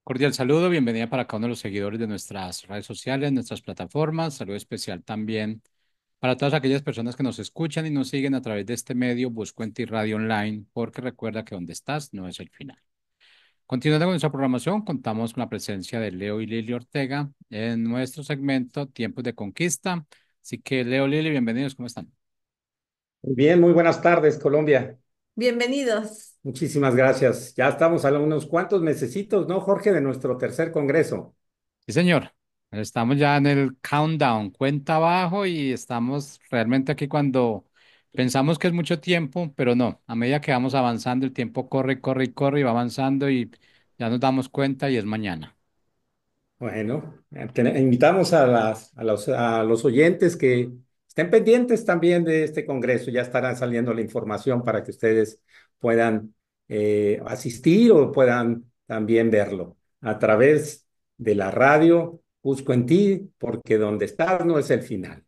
Cordial saludo, bienvenida para cada uno de los seguidores de nuestras redes sociales, nuestras plataformas. Saludo especial también para todas aquellas personas que nos escuchan y nos siguen a través de este medio Busco en Ti Radio Online, porque recuerda que donde estás no es el final. Continuando con nuestra programación, contamos con la presencia de Leo y Lili Ortega en nuestro segmento Tiempos de Conquista. Así que Leo, Lili, bienvenidos, ¿cómo están? Muy bien, muy buenas tardes, Colombia. Bienvenidos. Muchísimas gracias. Ya estamos a unos cuantos mesecitos, ¿no, Jorge, de nuestro tercer congreso? Sí, señor. Estamos ya en el countdown, cuenta abajo y estamos realmente aquí cuando pensamos que es mucho tiempo, pero no. A medida que vamos avanzando, el tiempo corre, corre y corre y va avanzando y ya nos damos cuenta y es mañana. Bueno, invitamos a los oyentes que estén pendientes también de este congreso. Ya estará saliendo la información para que ustedes puedan asistir o puedan también verlo a través de la radio. Busco en ti, porque donde estás no es el final.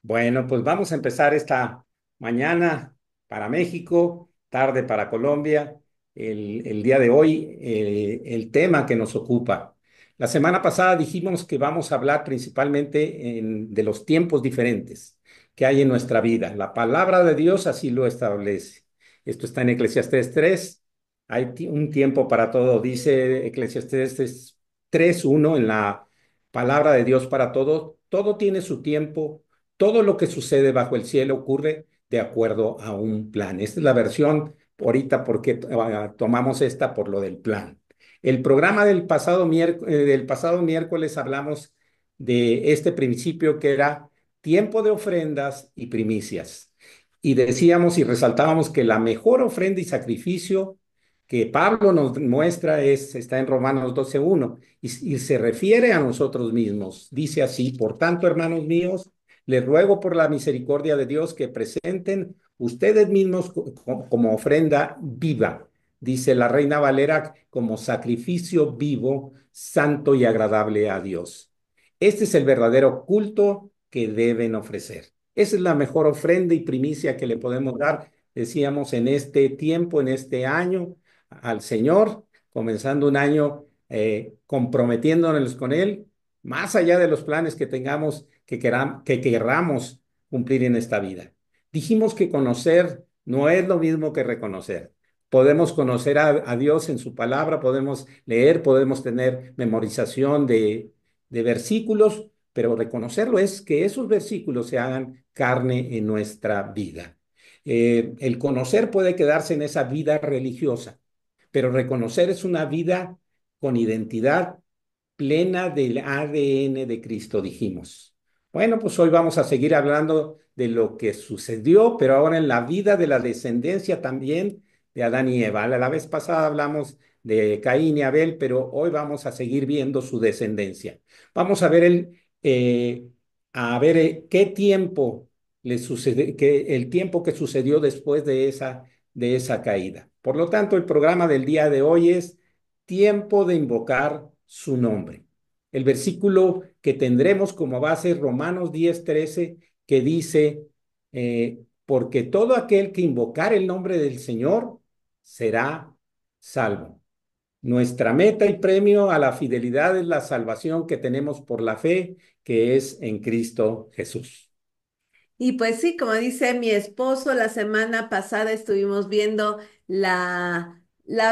Bueno, pues vamos a empezar esta mañana para México, tarde para Colombia, el día de hoy, el tema que nos ocupa. La semana pasada dijimos que vamos a hablar principalmente de los tiempos diferentes que hay en nuestra vida. La palabra de Dios así lo establece. Esto está en Eclesiastés 3. Hay un tiempo para todo, dice Eclesiastés 3:1 en la palabra de Dios para todo. Todo tiene su tiempo, todo lo que sucede bajo el cielo ocurre de acuerdo a un plan. Esta es la versión ahorita porque tomamos esta por lo del plan. El programa del pasado miércoles hablamos de este principio que era tiempo de ofrendas y primicias. Y decíamos y resaltábamos que la mejor ofrenda y sacrificio que Pablo nos muestra está en Romanos 12:1 y se refiere a nosotros mismos. Dice así: por tanto, hermanos míos, les ruego por la misericordia de Dios que presenten ustedes mismos como ofrenda viva, dice la Reina Valera, como sacrificio vivo, santo y agradable a Dios. Este es el verdadero culto que deben ofrecer. Esa es la mejor ofrenda y primicia que le podemos dar, decíamos, en este tiempo, en este año, al Señor, comenzando un año comprometiéndonos con Él, más allá de los planes que tengamos, que querramos cumplir en esta vida. Dijimos que conocer no es lo mismo que reconocer. Podemos conocer a Dios en su palabra, podemos leer, podemos tener memorización de versículos, pero reconocerlo es que esos versículos se hagan carne en nuestra vida. El conocer puede quedarse en esa vida religiosa, pero reconocer es una vida con identidad plena del ADN de Cristo, dijimos. Bueno, pues hoy vamos a seguir hablando de lo que sucedió, pero ahora en la vida de la descendencia también de Adán y Eva. La vez pasada hablamos de Caín y Abel, pero hoy vamos a seguir viendo su descendencia. Vamos a ver qué tiempo le sucede, el tiempo que sucedió después de esa caída. Por lo tanto, el programa del día de hoy es tiempo de invocar su nombre. El versículo que tendremos como base es Romanos 10:13, que dice, porque todo aquel que invocar el nombre del Señor será salvo. Nuestra meta y premio a la fidelidad es la salvación que tenemos por la fe, que es en Cristo Jesús. Y pues sí, como dice mi esposo, la semana pasada estuvimos viendo la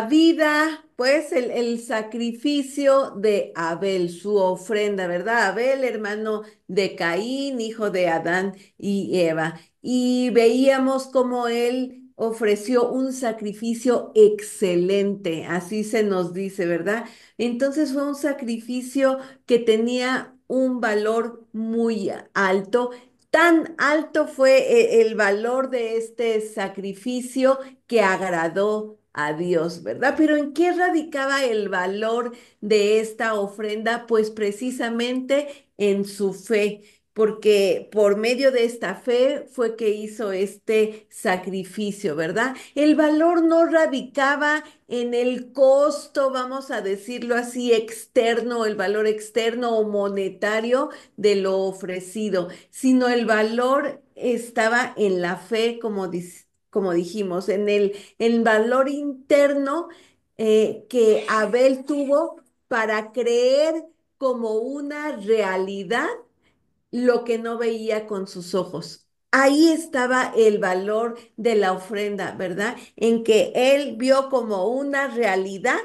vida, pues el sacrificio de Abel, su ofrenda, ¿verdad? Abel, hermano de Caín, hijo de Adán y Eva. Y veíamos cómo él ofreció un sacrificio excelente, así se nos dice, ¿verdad? Entonces fue un sacrificio que tenía un valor muy alto. Tan alto fue el valor de este sacrificio que agradó a Dios, ¿verdad? Pero ¿en qué radicaba el valor de esta ofrenda? Pues precisamente en su fe, porque por medio de esta fe fue que hizo este sacrificio, ¿verdad? El valor no radicaba en el costo, vamos a decirlo así, externo, el valor externo o monetario de lo ofrecido, sino el valor estaba en la fe, como dijimos, en el valor interno que Abel tuvo para creer como una realidad lo que no veía con sus ojos. Ahí estaba el valor de la ofrenda, ¿verdad? En que él vio como una realidad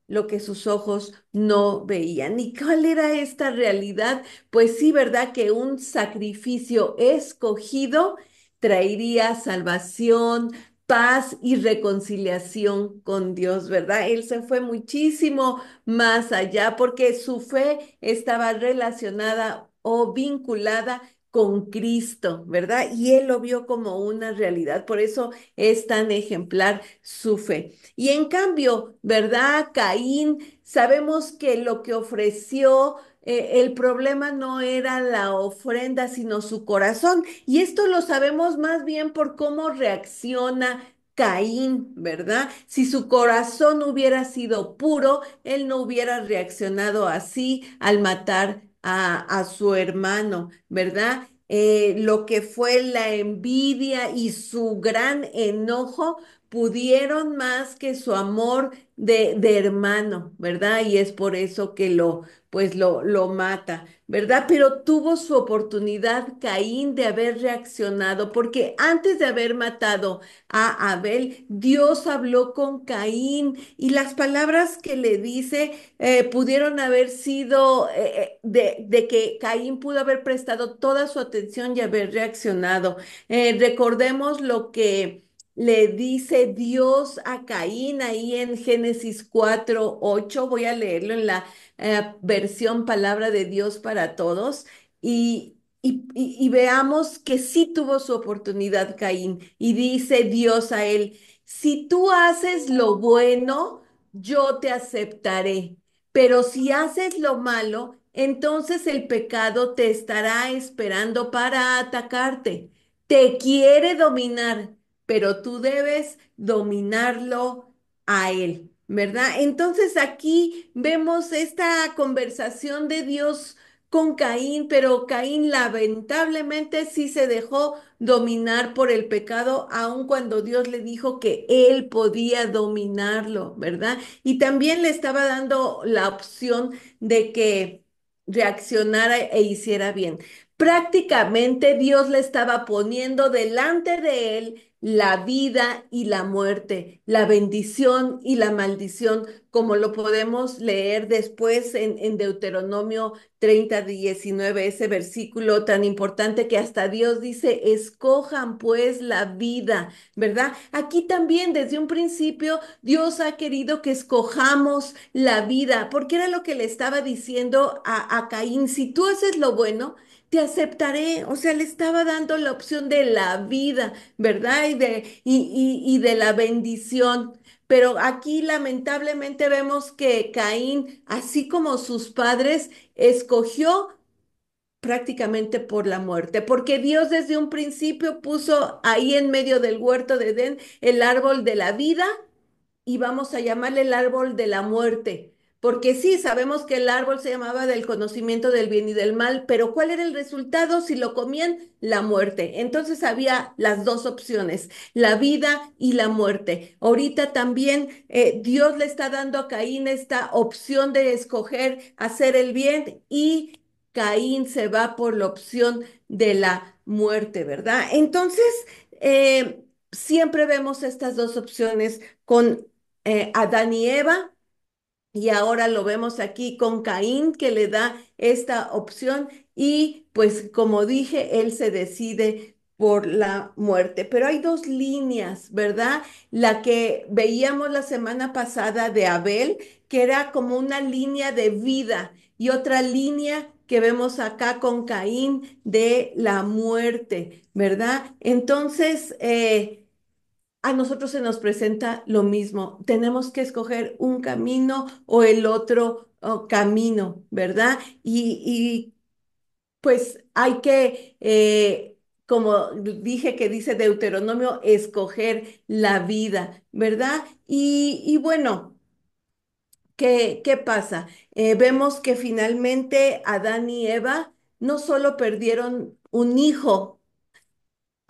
lo que sus ojos no veían. ¿Y cuál era esta realidad? Pues sí, ¿verdad? Que un sacrificio escogido traería salvación, paz y reconciliación con Dios, ¿verdad? Él se fue muchísimo más allá porque su fe estaba relacionada o vinculada con Cristo, ¿verdad? Y él lo vio como una realidad, por eso es tan ejemplar su fe. Y en cambio, ¿verdad? Caín, sabemos que lo que ofreció, el problema no era la ofrenda, sino su corazón. Y esto lo sabemos más bien por cómo reacciona Caín, ¿verdad? Si su corazón hubiera sido puro, él no hubiera reaccionado así al matar a su hermano, ¿verdad? Lo que fue la envidia y su gran enojo pudieron más que su amor de hermano, ¿verdad? Y es por eso que pues lo mata, ¿verdad? Pero tuvo su oportunidad Caín de haber reaccionado, porque antes de haber matado a Abel, Dios habló con Caín y las palabras que le dice pudieron haber sido de que Caín pudo haber prestado toda su atención y haber reaccionado. Recordemos lo que le dice Dios a Caín ahí en Génesis 4:8. Voy a leerlo en la versión Palabra de Dios para Todos. Y veamos que sí tuvo su oportunidad Caín. Y dice Dios a él, si tú haces lo bueno, yo te aceptaré. Pero si haces lo malo, entonces el pecado te estará esperando para atacarte. Te quiere dominar, pero tú debes dominarlo a él, ¿verdad? Entonces aquí vemos esta conversación de Dios con Caín, pero Caín lamentablemente sí se dejó dominar por el pecado, aun cuando Dios le dijo que él podía dominarlo, ¿verdad? Y también le estaba dando la opción de que reaccionara e hiciera bien. Prácticamente Dios le estaba poniendo delante de él la vida y la muerte, la bendición y la maldición, como lo podemos leer después en Deuteronomio 30:19, ese versículo tan importante que hasta Dios dice, escojan pues la vida, ¿verdad? Aquí también desde un principio Dios ha querido que escojamos la vida, porque era lo que le estaba diciendo a Caín, si tú haces lo bueno, te aceptaré, o sea, le estaba dando la opción de la vida, ¿verdad? Y de la bendición. Pero aquí lamentablemente vemos que Caín, así como sus padres, escogió prácticamente por la muerte, porque Dios desde un principio puso ahí en medio del huerto de Edén el árbol de la vida y vamos a llamarle el árbol de la muerte, porque sí, sabemos que el árbol se llamaba del conocimiento del bien y del mal, pero ¿cuál era el resultado si lo comían? La muerte. Entonces había las dos opciones, la vida y la muerte. Ahorita también Dios le está dando a Caín esta opción de escoger hacer el bien y Caín se va por la opción de la muerte, ¿verdad? Entonces, siempre vemos estas dos opciones con Adán y Eva, y ahora lo vemos aquí con Caín que le da esta opción y pues como dije, él se decide por la muerte. Pero hay dos líneas, ¿verdad? La que veíamos la semana pasada de Abel, que era como una línea de vida y otra línea que vemos acá con Caín de la muerte, ¿verdad? Entonces, a nosotros se nos presenta lo mismo. Tenemos que escoger un camino o el otro camino, ¿verdad? Y pues hay que, como dije que dice Deuteronomio, escoger la vida, ¿verdad? Y bueno, ¿qué pasa? Vemos que finalmente Adán y Eva no solo perdieron un hijo,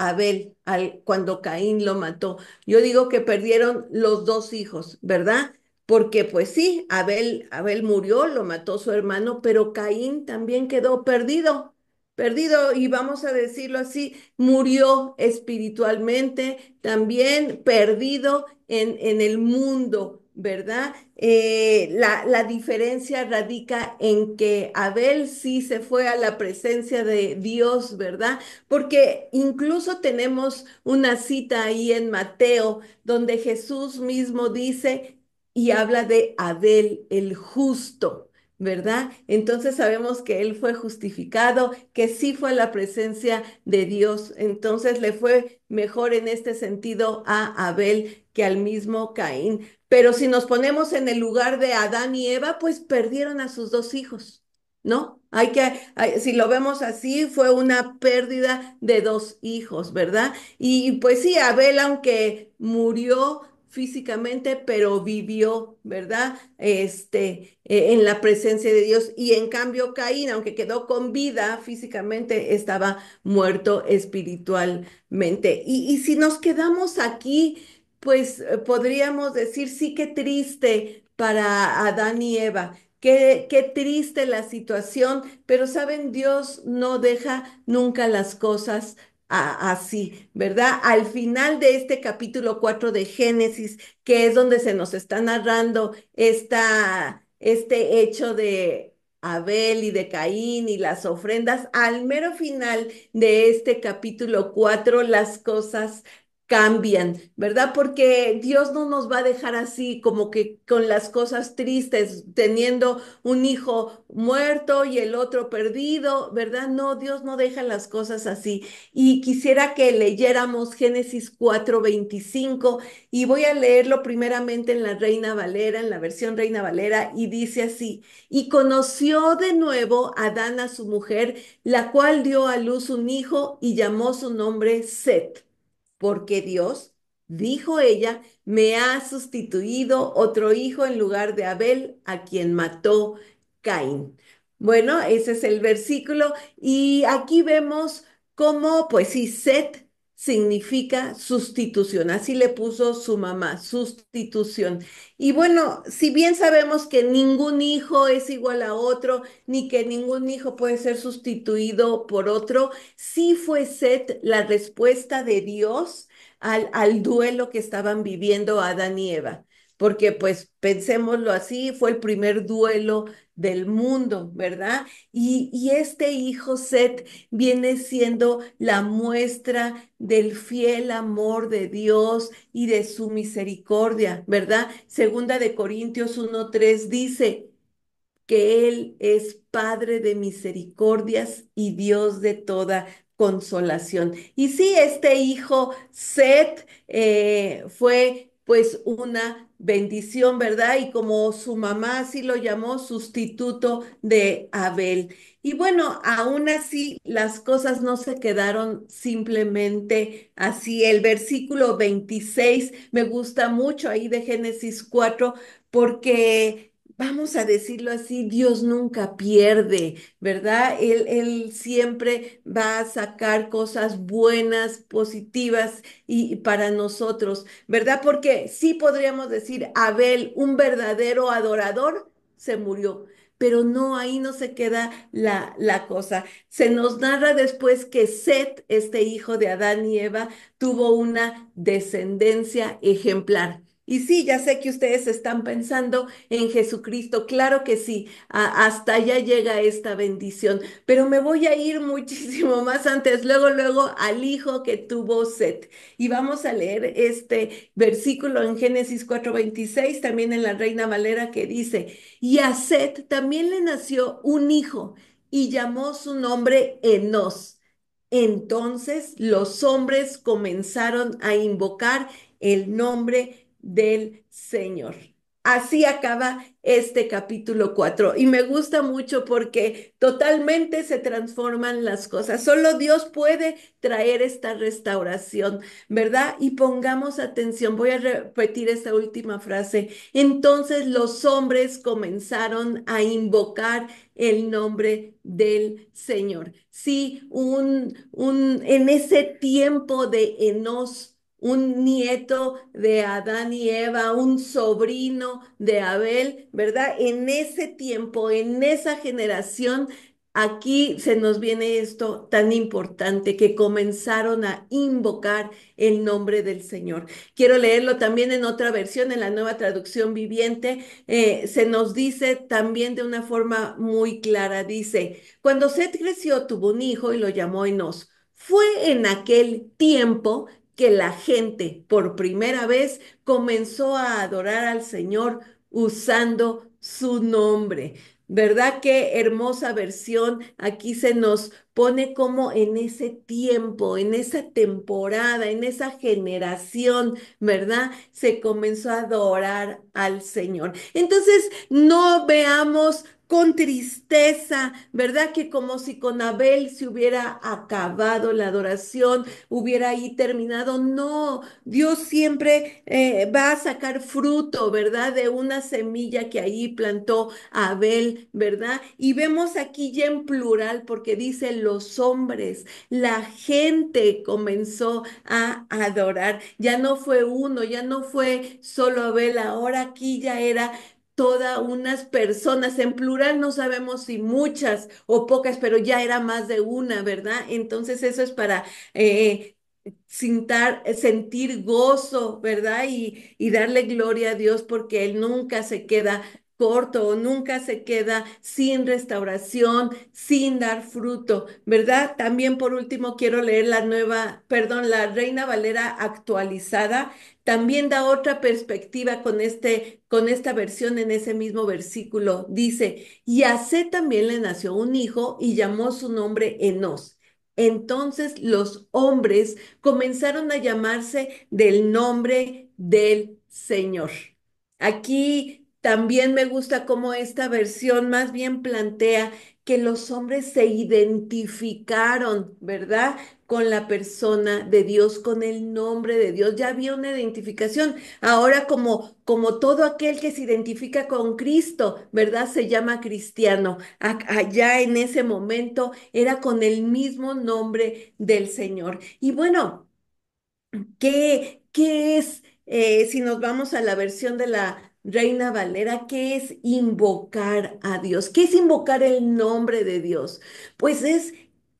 Abel cuando Caín lo mató. Yo digo que perdieron los dos hijos, ¿verdad? porque pues sí, Abel murió, lo mató su hermano, pero Caín también quedó perdido, perdido, y vamos a decirlo así, murió espiritualmente, también perdido en el mundo, ¿verdad? La diferencia radica en que Abel sí se fue a la presencia de Dios, ¿verdad? Porque incluso tenemos una cita ahí en Mateo donde Jesús mismo dice y habla de Abel el justo, ¿verdad? Entonces sabemos que él fue justificado, que sí fue a la presencia de Dios. Entonces le fue mejor en este sentido a Abel que al mismo Caín. Pero si nos ponemos en el lugar de Adán y Eva, pues perdieron a sus dos hijos, ¿no? Si lo vemos así, fue una pérdida de dos hijos, ¿verdad? Y pues sí, Abel, aunque murió físicamente, pero vivió, ¿verdad? En la presencia de Dios. Y en cambio, Caín, aunque quedó con vida físicamente, estaba muerto espiritualmente. Y si nos quedamos aquí, pues podríamos decir, sí, qué triste para Adán y Eva. Qué triste la situación, pero saben, Dios no deja nunca las cosas así, ¿verdad? Al final de este capítulo 4 de Génesis, que es donde se nos está narrando este hecho de Abel y de Caín y las ofrendas, al mero final de este capítulo 4 las cosas cambian, ¿verdad? Porque Dios no nos va a dejar así como que con las cosas tristes, teniendo un hijo muerto y el otro perdido, ¿verdad? No, Dios no deja las cosas así. Y quisiera que leyéramos Génesis 4:25 y voy a leerlo primeramente en la Reina Valera, en la versión Reina Valera, y dice así: y conoció de nuevo Adán a su mujer, la cual dio a luz un hijo y llamó su nombre Set, porque Dios, dijo ella, me ha sustituido otro hijo en lugar de Abel, a quien mató Caín. Bueno, ese es el versículo y aquí vemos cómo, pues sí, Set significa sustitución, así le puso su mamá, sustitución. Y bueno, si bien sabemos que ningún hijo es igual a otro, ni que ningún hijo puede ser sustituido por otro, sí fue Set la respuesta de Dios al duelo que estaban viviendo Adán y Eva. Porque pues pensémoslo así, fue el primer duelo del mundo, ¿verdad? Y este hijo Set viene siendo la muestra del fiel amor de Dios y de su misericordia, ¿verdad? Segunda de Corintios 1:3 dice que Él es Padre de misericordias y Dios de toda consolación. Y sí, este hijo Set fue pues una bendición, ¿verdad? Y como su mamá así lo llamó, sustituto de Abel. Y bueno, aún así las cosas no se quedaron simplemente así. El versículo 26 me gusta mucho ahí de Génesis 4 porque vamos a decirlo así, Dios nunca pierde, ¿verdad? Él siempre va a sacar cosas buenas, positivas y para nosotros, ¿verdad? Porque sí podríamos decir, Abel, un verdadero adorador, se murió. Pero no, ahí no se queda la cosa. Se nos narra después que Set, este hijo de Adán y Eva, tuvo una descendencia ejemplar. Y sí, ya sé que ustedes están pensando en Jesucristo, claro que sí, hasta allá llega esta bendición, pero me voy a ir muchísimo más antes, luego al hijo que tuvo Set. Y vamos a leer este versículo en Génesis 4:26, también en la Reina Valera, que dice, y a Set también le nació un hijo y llamó su nombre Enos. Entonces los hombres comenzaron a invocar el nombre del Señor. Así acaba este capítulo 4 y me gusta mucho porque totalmente se transforman las cosas. Solo Dios puede traer esta restauración, ¿verdad? Y pongamos atención, voy a repetir esta última frase. Entonces los hombres comenzaron a invocar el nombre del Señor. Sí, en ese tiempo de Enos, un nieto de Adán y Eva, un sobrino de Abel, ¿verdad? En ese tiempo, en esa generación, aquí se nos viene esto tan importante que comenzaron a invocar el nombre del Señor. Quiero leerlo también en otra versión, en la Nueva Traducción Viviente. Se nos dice también de una forma muy clara, dice, cuando Set creció, tuvo un hijo y lo llamó Enos. Fue en aquel tiempo que la gente por primera vez comenzó a adorar al Señor usando su nombre. ¿Verdad? Qué hermosa versión. Aquí se nos pone como en ese tiempo, en esa temporada, en esa generación, ¿verdad? Se comenzó a adorar al Señor. Entonces, no veamos con tristeza, ¿verdad? Que como si con Abel se hubiera acabado la adoración, hubiera ahí terminado. No, Dios siempre va a sacar fruto, ¿verdad? De una semilla que ahí plantó Abel, ¿verdad? Y vemos aquí ya en plural porque dice los hombres, la gente comenzó a adorar. Ya no fue uno, ya no fue solo Abel, ahora aquí ya era todas unas personas, en plural no sabemos si muchas o pocas, pero ya era más de una, ¿verdad? Entonces eso es para sentir gozo, ¿verdad? Y darle gloria a Dios porque Él nunca se queda corto o nunca se queda sin restauración, sin dar fruto, ¿verdad? También por último quiero leer la Reina Valera actualizada. También da otra perspectiva con esta versión en ese mismo versículo. Dice, y a Set también le nació un hijo y llamó su nombre Enos. Entonces los hombres comenzaron a llamarse del nombre del Señor. Aquí también me gusta cómo esta versión más bien plantea que los hombres se identificaron, ¿verdad? Con la persona de Dios, con el nombre de Dios. Ya había una identificación. Ahora como todo aquel que se identifica con Cristo, ¿verdad? Se llama cristiano. Allá en ese momento era con el mismo nombre del Señor. Y bueno. ¿Qué es, si nos vamos a la versión de la Reina Valera, qué es invocar a Dios? ¿Qué es invocar el nombre de Dios? Pues es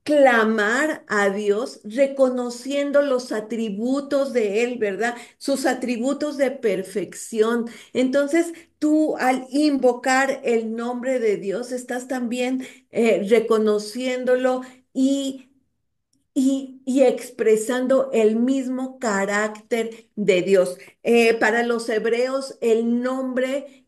clamar a Dios reconociendo los atributos de Él, ¿verdad? Sus atributos de perfección. Entonces, tú al invocar el nombre de Dios, estás también reconociéndolo y expresando el mismo carácter de Dios. Para los hebreos, el nombre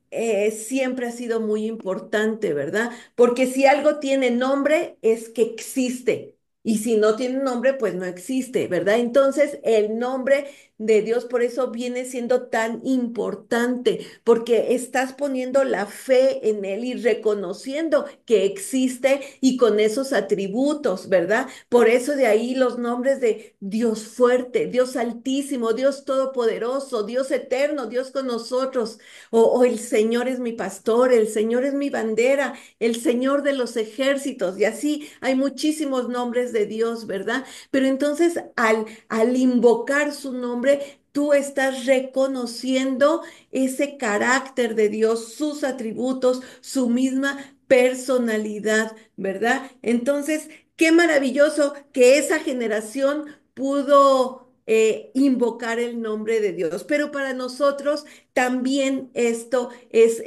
siempre ha sido muy importante, ¿verdad? Porque si algo tiene nombre, es que existe. Y si no tiene nombre, pues no existe, ¿verdad? Entonces, el nombre de Dios por eso viene siendo tan importante, porque estás poniendo la fe en Él y reconociendo que existe y con esos atributos, ¿verdad? Por eso de ahí los nombres de Dios fuerte, Dios altísimo, Dios todopoderoso, Dios eterno, Dios con nosotros, o el Señor es mi pastor, el Señor es mi bandera, el Señor de los ejércitos, y así hay muchísimos nombres de Dios, ¿verdad? Pero entonces al invocar su nombre, tú estás reconociendo ese carácter de Dios, sus atributos, su misma personalidad, ¿verdad? Entonces, qué maravilloso que esa generación pudo invocar el nombre de Dios. Pero para nosotros también esto es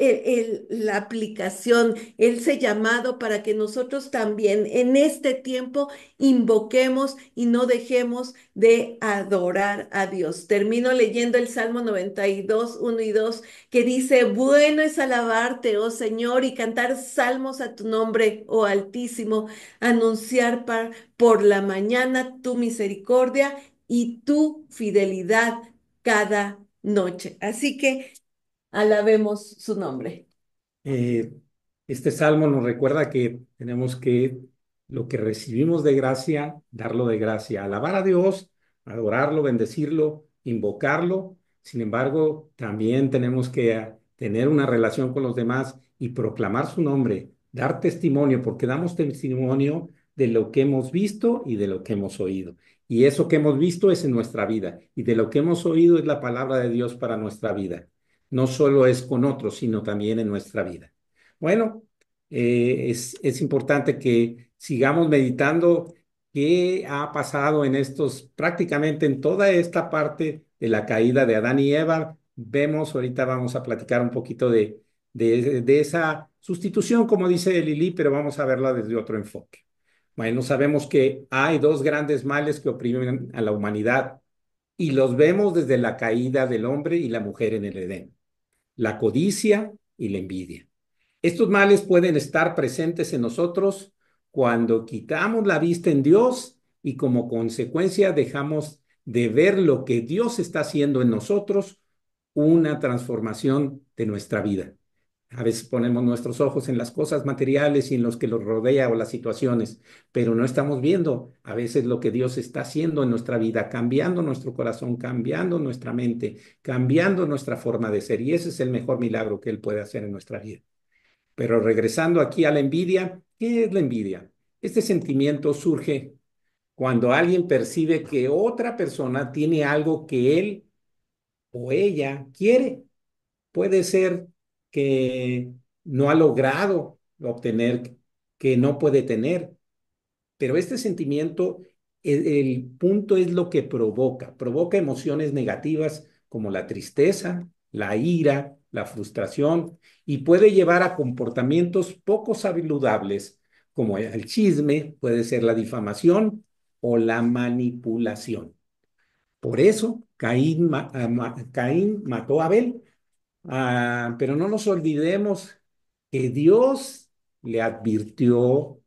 la aplicación, ese llamado para que nosotros también en este tiempo invoquemos y no dejemos de adorar a Dios. Termino leyendo el Salmo 92, 1 y 2, que dice, bueno es alabarte, oh Señor, y cantar salmos a tu nombre, oh Altísimo, anunciar por la mañana tu misericordia y tu fidelidad cada noche. Así que alabemos su nombre. Eh, este salmo nos recuerda que tenemos que lo que recibimos de gracia, darlo de gracia, alabar a Dios, adorarlo, bendecirlo, invocarlo. Sin embargo, también tenemos que tener una relación con los demás y proclamar su nombre, dar testimonio, porque damos testimonio de lo que hemos visto y de lo que hemos oído. Y eso que hemos visto es en nuestra vida. Y de lo que hemos oído es la palabra de Dios para nuestra vida. No solo es con otros, sino también en nuestra vida. Bueno, es importante que sigamos meditando qué ha pasado en estos, prácticamente en toda esta parte de la caída de Adán y Eva. Vemos, ahorita vamos a platicar un poquito de esa sustitución, como dice Lili, pero vamos a verla desde otro enfoque. Bueno, sabemos que hay dos grandes males que oprimen a la humanidad y los vemos desde la caída del hombre y la mujer en el Edén: la codicia y la envidia. Estos males pueden estar presentes en nosotros cuando quitamos la vista en Dios y como consecuencia dejamos de ver lo que Dios está haciendo en nosotros, una transformación de nuestra vida. A veces ponemos nuestros ojos en las cosas materiales y en los que los rodea o las situaciones, pero no estamos viendo a veces lo que Dios está haciendo en nuestra vida, cambiando nuestro corazón, cambiando nuestra mente, cambiando nuestra forma de ser. Y ese es el mejor milagro que Él puede hacer en nuestra vida. Pero regresando aquí a la envidia, ¿qué es la envidia? Este sentimiento surge cuando alguien percibe que otra persona tiene algo que él o ella quiere. Puede ser que no ha logrado obtener, que no puede tener, pero este sentimiento, el punto es lo que provoca emociones negativas como la tristeza, la ira, la frustración, y puede llevar a comportamientos poco saludables como el chisme, puede ser la difamación o la manipulación. Por eso Caín mató a Abel. Pero no nos olvidemos que Dios le advirtió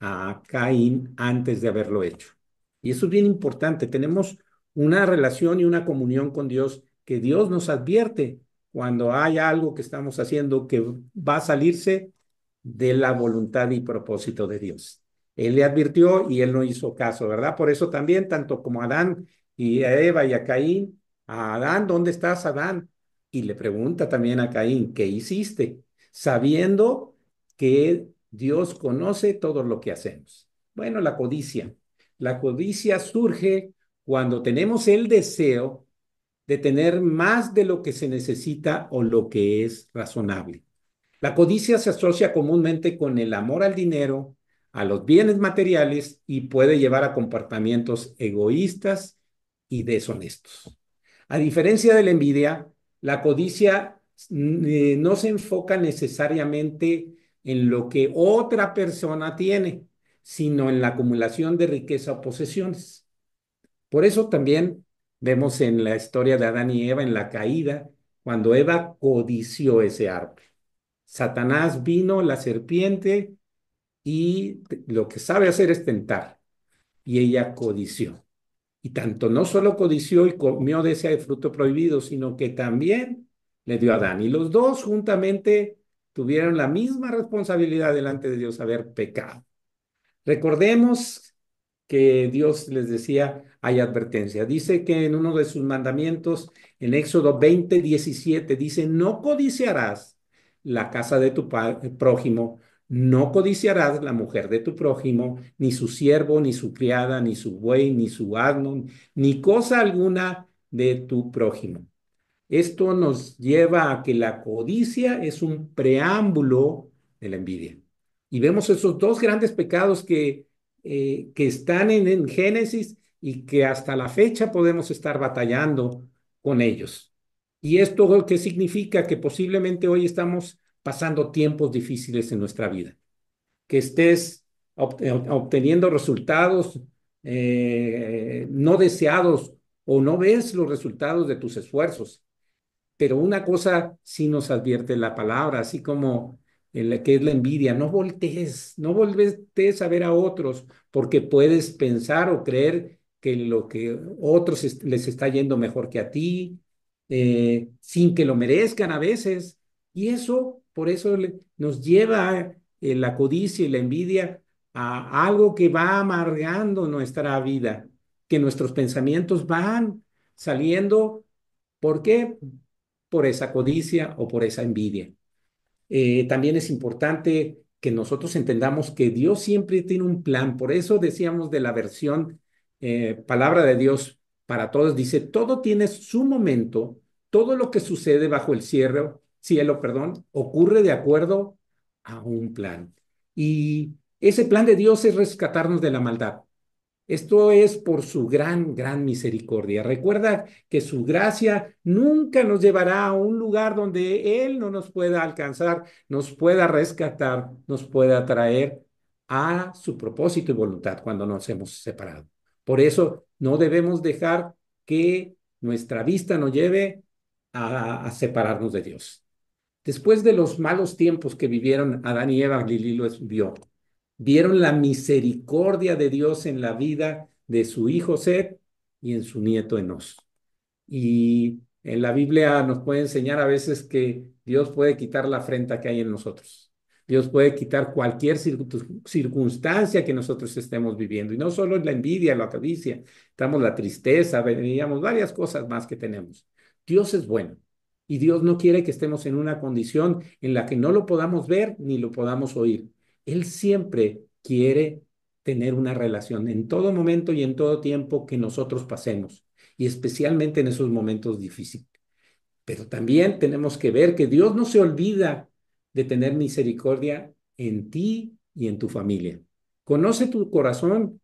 a Caín antes de haberlo hecho. Y eso es bien importante. Tenemos una relación y una comunión con Dios, que Dios nos advierte cuando hay algo que estamos haciendo que va a salirse de la voluntad y propósito de Dios. Él le advirtió y él no hizo caso, ¿verdad? Por eso también, tanto como a Adán y a Eva y a Caín, a Adán, ¿dónde estás, Adán? Y le pregunta también a Caín: ¿qué hiciste? Sabiendo que Dios conoce todo lo que hacemos. Bueno, la codicia. La codicia surge cuando tenemos el deseo de tener más de lo que se necesita o lo que es razonable. La codicia se asocia comúnmente con el amor al dinero, a los bienes materiales, y puede llevar a comportamientos egoístas y deshonestos. A diferencia de la envidia, la codicia no se enfoca necesariamente en lo que otra persona tiene, sino en la acumulación de riqueza o posesiones. Por eso también vemos en la historia de Adán y Eva, en la caída, cuando Eva codició ese árbol. Satanás vino, la serpiente, y lo que sabe hacer es tentar, y ella codició. Y tanto no solo codició y comió de ese fruto prohibido, sino que también le dio a Adán. Y los dos juntamente tuvieron la misma responsabilidad delante de Dios, haber pecado. Recordemos que Dios les decía: hay advertencia. Dice que en uno de sus mandamientos, en Éxodo 20:17, dice: no codiciarás la casa de tu prójimo, no codiciarás la mujer de tu prójimo, ni su siervo, ni su criada, ni su buey, ni su asno, ni cosa alguna de tu prójimo. Esto nos lleva a que la codicia es un preámbulo de la envidia. Y vemos esos dos grandes pecados que están en Génesis y que hasta la fecha podemos estar batallando con ellos. ¿Y esto qué significa? Que posiblemente hoy estamos pasando tiempos difíciles en nuestra vida, que estés obteniendo resultados no deseados, o no ves los resultados de tus esfuerzos. Pero una cosa sí nos advierte la palabra, así como que es la envidia: no voltees a ver a otros, porque puedes pensar o creer que lo que otros les está yendo mejor que a ti, sin que lo merezcan a veces. Y eso, por eso nos lleva la codicia y la envidia a algo que va amargando nuestra vida, que nuestros pensamientos van saliendo. ¿Por qué? Por esa codicia o por esa envidia. También es importante que nosotros entendamos que Dios siempre tiene un plan. Por eso decíamos de la versión palabra de Dios para todos, dice, todo tiene su momento, todo lo que sucede bajo el cielo, perdón, ocurre de acuerdo a un plan. Y ese plan de Dios es rescatarnos de la maldad. Esto es por su gran, gran misericordia. Recuerda que su gracia nunca nos llevará a un lugar donde Él no nos pueda alcanzar, nos pueda rescatar, nos pueda traer a su propósito y voluntad cuando nos hemos separado. Por eso no debemos dejar que nuestra vista nos lleve a separarnos de Dios. Después de los malos tiempos que vivieron Adán y Eva, Lili lo vio, vieron la misericordia de Dios en la vida de su hijo Seth y en su nieto Enos. Y en la Biblia nos puede enseñar a veces que Dios puede quitar la afrenta que hay en nosotros. Dios puede quitar cualquier circunstancia que nosotros estemos viviendo. Y no solo la envidia, la codicia, estamos la tristeza, veníamos varias cosas más que tenemos. Dios es bueno. Y Dios no quiere que estemos en una condición en la que no lo podamos ver ni lo podamos oír. Él siempre quiere tener una relación en todo momento y en todo tiempo que nosotros pasemos, y especialmente en esos momentos difíciles. Pero también tenemos que ver que Dios no se olvida de tener misericordia en ti y en tu familia. Conoce tu corazón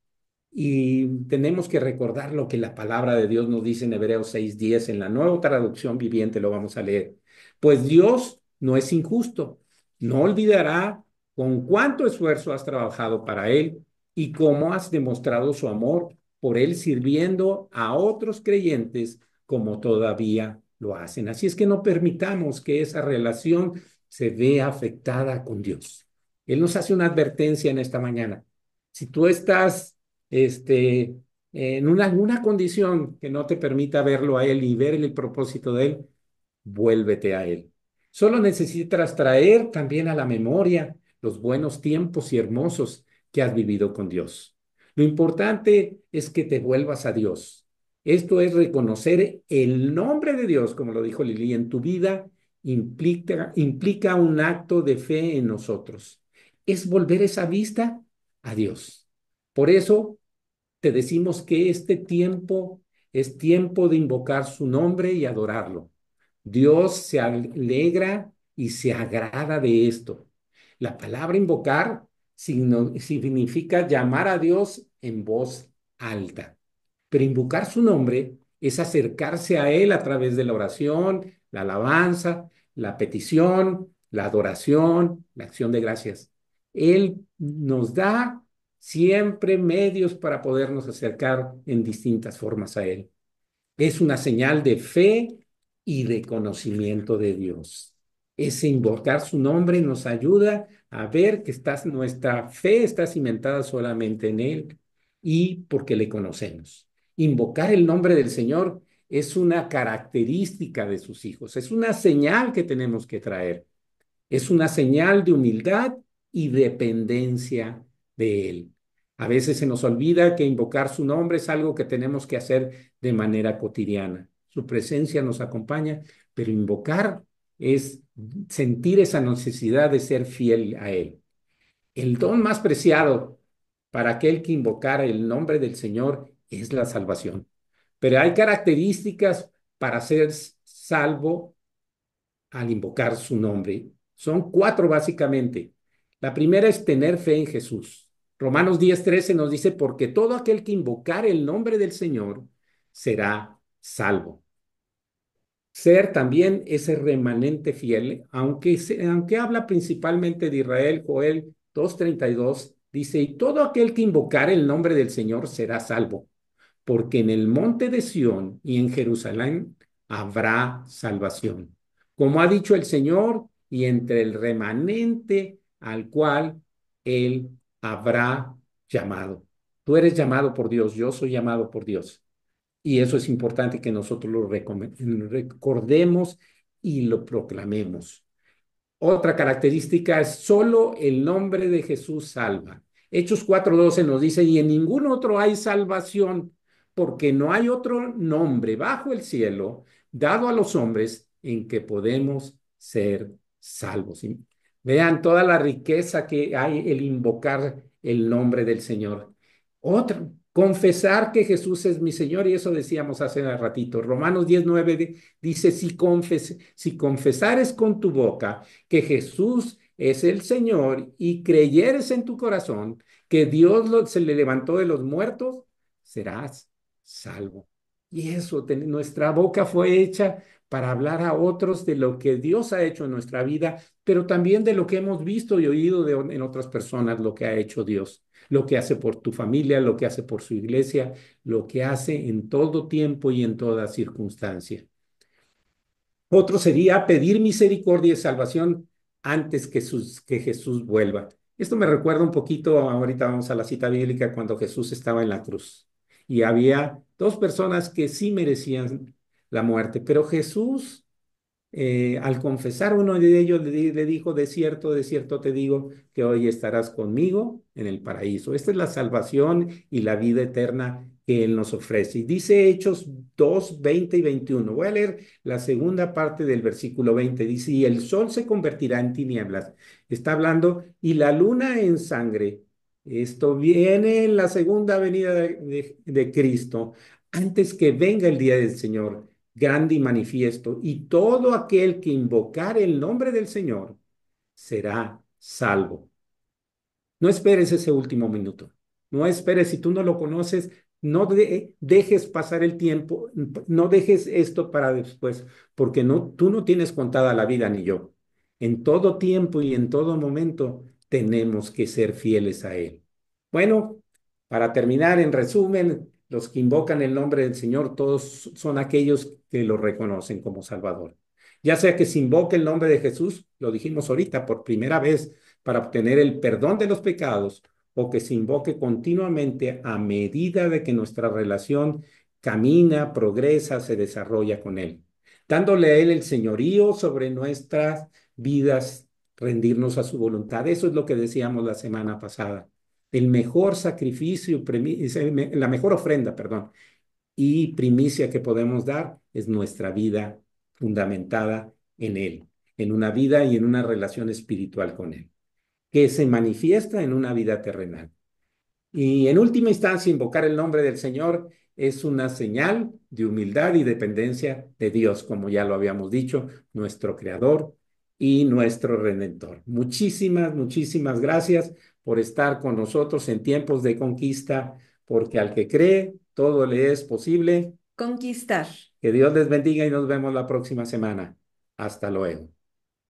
y tenemos que recordar lo que la palabra de Dios nos dice en Hebreos 6:10, en la nueva traducción viviente lo vamos a leer. Pues Dios no es injusto, no olvidará con cuánto esfuerzo has trabajado para Él y cómo has demostrado su amor por Él sirviendo a otros creyentes como todavía lo hacen. Así es que no permitamos que esa relación se vea afectada con Dios. Él nos hace una advertencia en esta mañana. Si tú estás en una condición que no te permita verlo a Él y ver el propósito de Él, vuélvete a Él. Solo necesitas traer también a la memoria los buenos tiempos y hermosos que has vivido con Dios. Lo importante es que te vuelvas a Dios. Esto es reconocer el nombre de Dios, como lo dijo Lili, en tu vida implica un acto de fe en nosotros. Es volver esa vista a Dios. Por eso te decimos que este tiempo es tiempo de invocar su nombre y adorarlo. Dios se alegra y se agrada de esto. La palabra invocar significa llamar a Dios en voz alta, pero invocar su nombre es acercarse a Él a través de la oración, la alabanza, la petición, la adoración, la acción de gracias. Él nos da siempre medios para podernos acercar en distintas formas a Él. Es una señal de fe y de conocimiento de Dios. Ese invocar su nombre nos ayuda a ver que nuestra fe está cimentada solamente en Él y porque le conocemos. Invocar el nombre del Señor es una característica de sus hijos, es una señal que tenemos que traer. Es una señal de humildad y dependencia de Él. A veces se nos olvida que invocar su nombre es algo que tenemos que hacer de manera cotidiana. Su presencia nos acompaña, pero invocar es sentir esa necesidad de ser fiel a Él. El don más preciado para aquel que invocara el nombre del Señor es la salvación. Pero hay características para ser salvo al invocar su nombre. Son cuatro básicamente. La primera es tener fe en Jesús. Romanos 10:13 nos dice, porque todo aquel que invocar el nombre del Señor será salvo. Ser también ese remanente fiel, aunque habla principalmente de Israel, Joel 2:32 dice, y todo aquel que invocar el nombre del Señor será salvo, porque en el monte de Sión y en Jerusalén habrá salvación, como ha dicho el Señor, y entre el remanente al cual Él habrá llamado. Tú eres llamado por Dios, yo soy llamado por Dios. Y eso es importante que nosotros lo recordemos y lo proclamemos. Otra característica es solo el nombre de Jesús salva. Hechos 4:12 nos dice, y en ningún otro hay salvación, porque no hay otro nombre bajo el cielo dado a los hombres en que podemos ser salvos. ¿Sí? Vean toda la riqueza que hay el invocar el nombre del Señor. Otra Confesar que Jesús es mi Señor, y eso decíamos hace un ratito. Romanos 19 dice, si confesares con tu boca que Jesús es el Señor y creyeres en tu corazón que Dios se le levantó de los muertos, serás salvo. Y eso, nuestra boca fue hecha para hablar a otros de lo que Dios ha hecho en nuestra vida, pero también de lo que hemos visto y oído en otras personas, lo que ha hecho Dios, lo que hace por tu familia, lo que hace por su iglesia, lo que hace en todo tiempo y en toda circunstancia. Otro sería pedir misericordia y salvación antes que Jesús vuelva. Esto me recuerda un poquito, ahorita vamos a la cita bíblica, cuando Jesús estaba en la cruz y había dos personas que sí merecían la muerte, pero Jesús al confesar uno de ellos le dijo, de cierto te digo que hoy estarás conmigo en el paraíso. Esta es la salvación y la vida eterna que Él nos ofrece. Y dice Hechos 2, 20 y 21. Voy a leer la segunda parte del versículo 20. Dice, y el sol se convertirá en tinieblas. Está hablando, y la luna en sangre. Esto viene en la segunda venida de Cristo, antes que venga el día del Señor grande y manifiesto, y todo aquel que invocar el nombre del Señor será salvo. No esperes ese último minuto. No esperes, si tú no lo conoces, no dejes pasar el tiempo, no dejes esto para después, porque tú no tienes contada la vida ni yo. En todo tiempo y en todo momento tenemos que ser fieles a Él. Bueno, para terminar, en resumen, los que invocan el nombre del Señor, todos son aquellos que lo reconocen como Salvador. Ya sea que se invoque el nombre de Jesús, lo dijimos ahorita por primera vez, para obtener el perdón de los pecados, o que se invoque continuamente a medida de que nuestra relación camina, progresa, se desarrolla con Él, dándole a Él el señorío sobre nuestras vidas, rendirnos a su voluntad. Eso es lo que decíamos la semana pasada. El mejor sacrificio, la mejor ofrenda, perdón, y primicia que podemos dar es nuestra vida fundamentada en Él, en una vida y en una relación espiritual con Él, que se manifiesta en una vida terrenal. Y en última instancia, invocar el nombre del Señor es una señal de humildad y dependencia de Dios, como ya lo habíamos dicho, nuestro Creador y nuestro Redentor. Muchísimas, muchísimas gracias por estar con nosotros en tiempos de conquista, porque al que cree, todo le es posible. Conquistar. Que Dios les bendiga y nos vemos la próxima semana. Hasta luego.